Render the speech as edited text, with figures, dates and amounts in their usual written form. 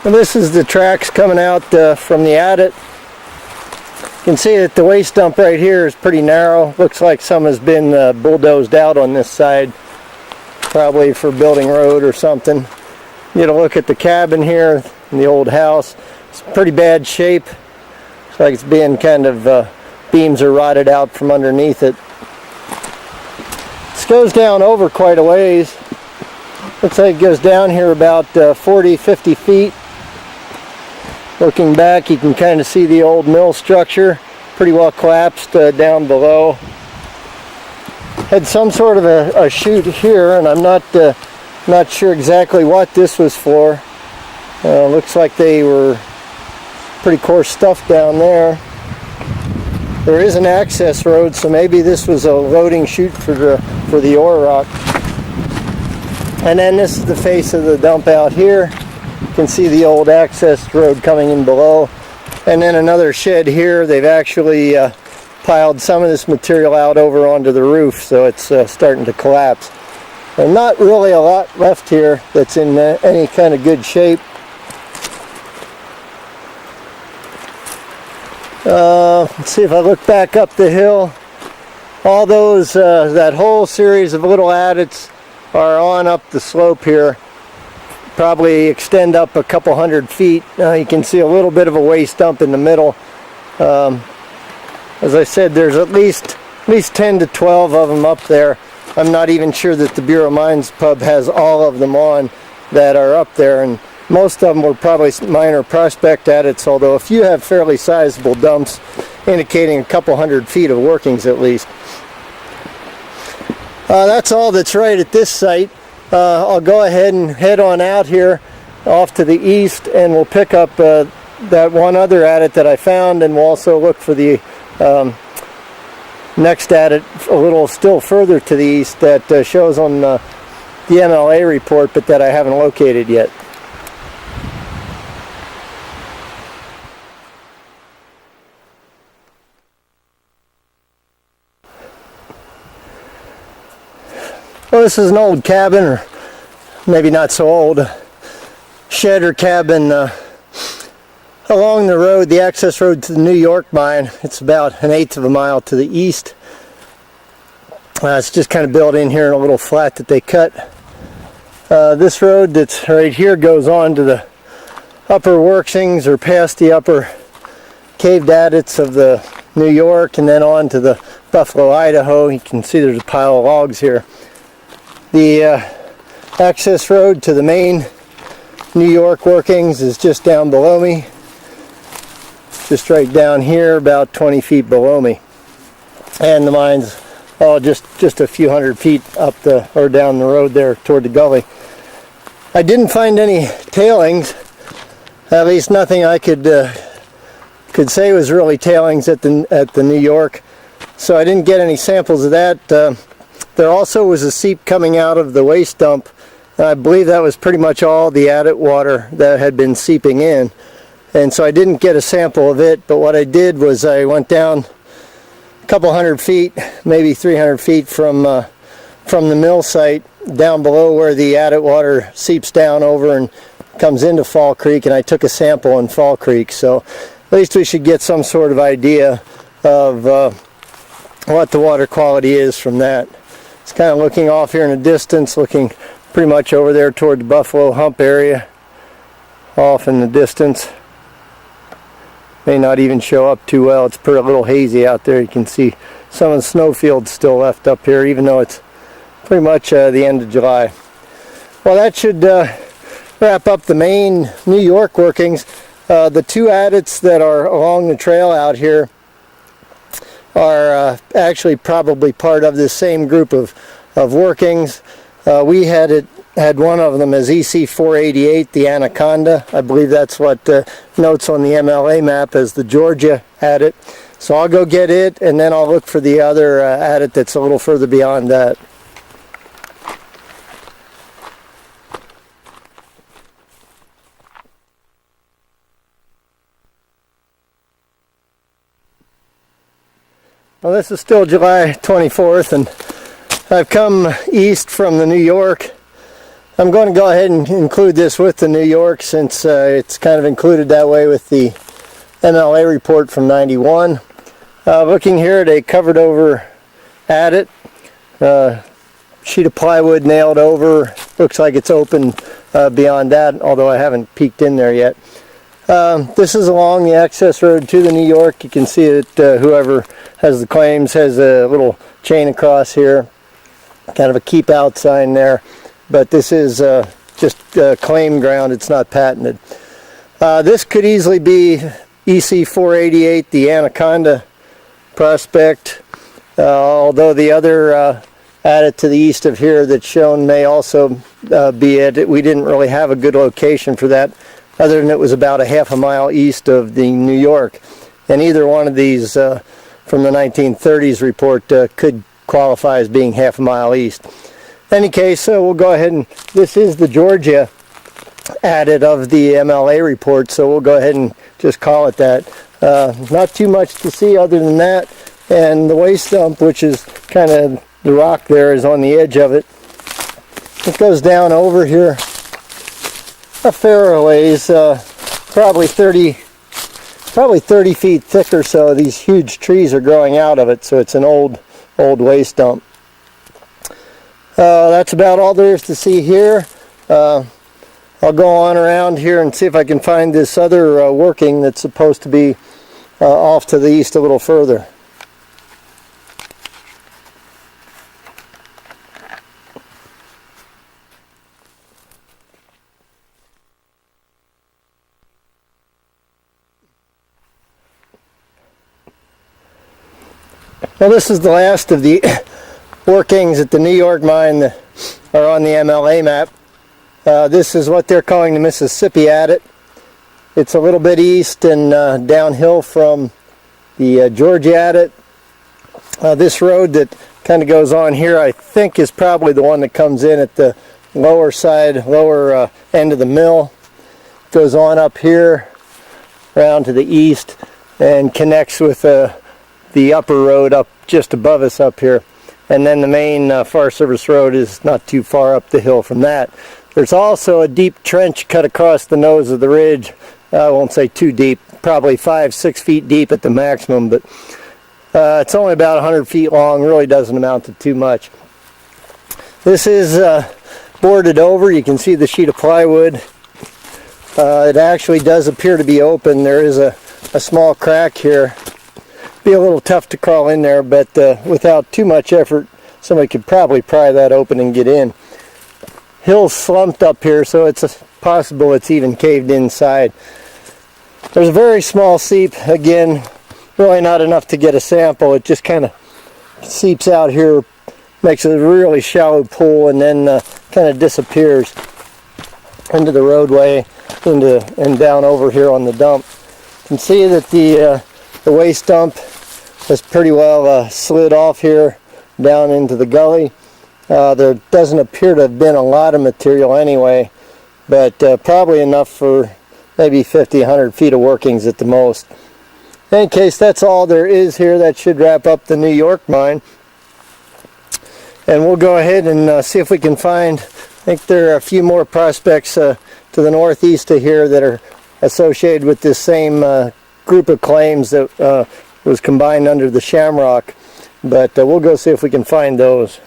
And this is the tracks coming out from the adit. You can see that the waste dump right here is pretty narrow. Looks like some has been bulldozed out on this side, probably for building road or something. Get a look at the cabin here in the old house. It's pretty bad shape. Looks like it's being kind of, beams are rotted out from underneath it. This goes down over quite a ways. Looks like it goes down here about 40-50 feet. Looking back, you can kind of see the old mill structure, pretty well collapsed down below. Had some sort of a chute here, and I'm not sure exactly what this was for. Looks like they were pretty coarse stuff down there. There is an access road, so maybe this was a loading chute for the ore rock. And then this is the face of the dump out here. You can see the old access road coming in below. And then another shed here. They've actually piled some of this material out over onto the roof, so it's starting to collapse. And not really a lot left here that's in any kind of good shape. Let's see if I look back up the hill. All those, that whole series of little adits are on up the slope here. Probably extend up a couple hundred feet. You can see a little bit of a waste dump in the middle. As I said, there's at least 10 to 12 of them up there. I'm not even sure that the Bureau of Mines pub has all of them on that are up there, and most of them were probably minor prospect adits, although a few have fairly sizable dumps indicating a couple hundred feet of workings at least. That's all that's right at this site. I'll go ahead and head on out here off to the east, and we'll pick up that one other adit that I found, and we'll also look for the next adit a little still further to the east that shows on the MLA report, but that I haven't located yet. Well, this is an old cabin, or maybe not so old, shed or cabin along the road, the access road to the New York mine. It's about 1/8 of a mile to the east. It's just kind of built in here in a little flat that they cut. This road that's right here goes on to the upper workings, or past the upper caved adits of the New York, and then on to the Buffalo, Idaho. You can see there's a pile of logs here. The access road to the main New York workings is just down below me. Just right down here, about 20 feet below me. And the mine's just a few hundred feet up or down the road there toward the gully. I didn't find any tailings, at least nothing I could say was really tailings at the New York. So I didn't get any samples of that. There also was a seep coming out of the waste dump. I believe that was pretty much all the adit water that had been seeping in. And so I didn't get a sample of it, but what I did was I went down a couple hundred feet, maybe 300 feet from the mill site, down below where the adit water seeps down over and comes into Fall Creek, and I took a sample in Fall Creek. So at least we should get some sort of idea of what the water quality is from that. It's kind of looking off here in the distance, looking pretty much over there toward the Buffalo Hump area, off in the distance. May not even show up too well. It's pretty a little hazy out there. You can see some of the snowfields still left up here, even though it's pretty much the end of July. Well, that should wrap up the main New York workings. The two adits that are along the trail out here are actually probably part of this same group of workings. We had one of them as EC0492, the Anaconda. I believe that's what notes on the MLA map as the Georgia adit. So I'll go get it, and then I'll look for the other adit that's a little further beyond that. Well, this is still July 24th, and I've come east from the New York I'm going to go ahead and include this with the New York, since it's kind of included that way with the MLA report from 91. Looking here at a covered over adit, sheet of plywood nailed over. Looks like it's open beyond that, although I haven't peeked in there yet. This is along the access road to the New York. You can see that whoever has the claims has a little chain across here, kind of a keep out sign there, but this is just claim ground. It's not patented. This could easily be EC0492, the Anaconda prospect, although the other adit to the east of here that's shown may also be it. We didn't really have a good location for that, other than it was about a half a mile east of the New York, and either one of these from the 1930s report could qualify as being half a mile east. In any case, we'll go ahead and, this is the Georgia adit of the MLA report, so we'll go ahead and just call it that. Not too much to see other than that, and the waste dump, which is kind of the rock there, is on the edge of it. It goes down over here a fair ways, probably 30 feet thick or so. These huge trees are growing out of it, so it's an old waste dump. That's about all there is to see here. I'll go on around here and see if I can find this other working that's supposed to be off to the east a little further. Well, this is the last of the workings at the New York mine that are on the MLA map. This is what they're calling the Mississippi adit. It's a little bit east and downhill from the Georgia adit. This road that kind of goes on here, I think, is probably the one that comes in at the lower side, lower end of the mill. Goes on up here, around to the east, and connects with the upper road up just above us up here. And then the main Forest Service road is not too far up the hill from that. There's also a deep trench cut across the nose of the ridge. I won't say too deep, probably 5-6 feet deep at the maximum, but it's only about 100 feet long, really doesn't amount to too much. This is boarded over. You can see the sheet of plywood. It actually does appear to be open. There is a small crack here. Be a little tough to crawl in there, but without too much effort, somebody could probably pry that open and get in. Hill's slumped up here, so it's possible it's even caved inside. There's a very small seep, again, really not enough to get a sample. It just kind of seeps out here, makes a really shallow pool, and then kind of disappears into the roadway and down over here on the dump. You can see that the waste dump is pretty well slid off here down into the gully. There doesn't appear to have been a lot of material anyway, but probably enough for maybe 50-100 feet of workings at the most. In any case, that's all there is here. That should wrap up the New York mine. And we'll go ahead and see if we can find, I think there are a few more prospects to the northeast of here that are associated with this same group of claims that was combined under the Shamrock. But we'll go see if we can find those.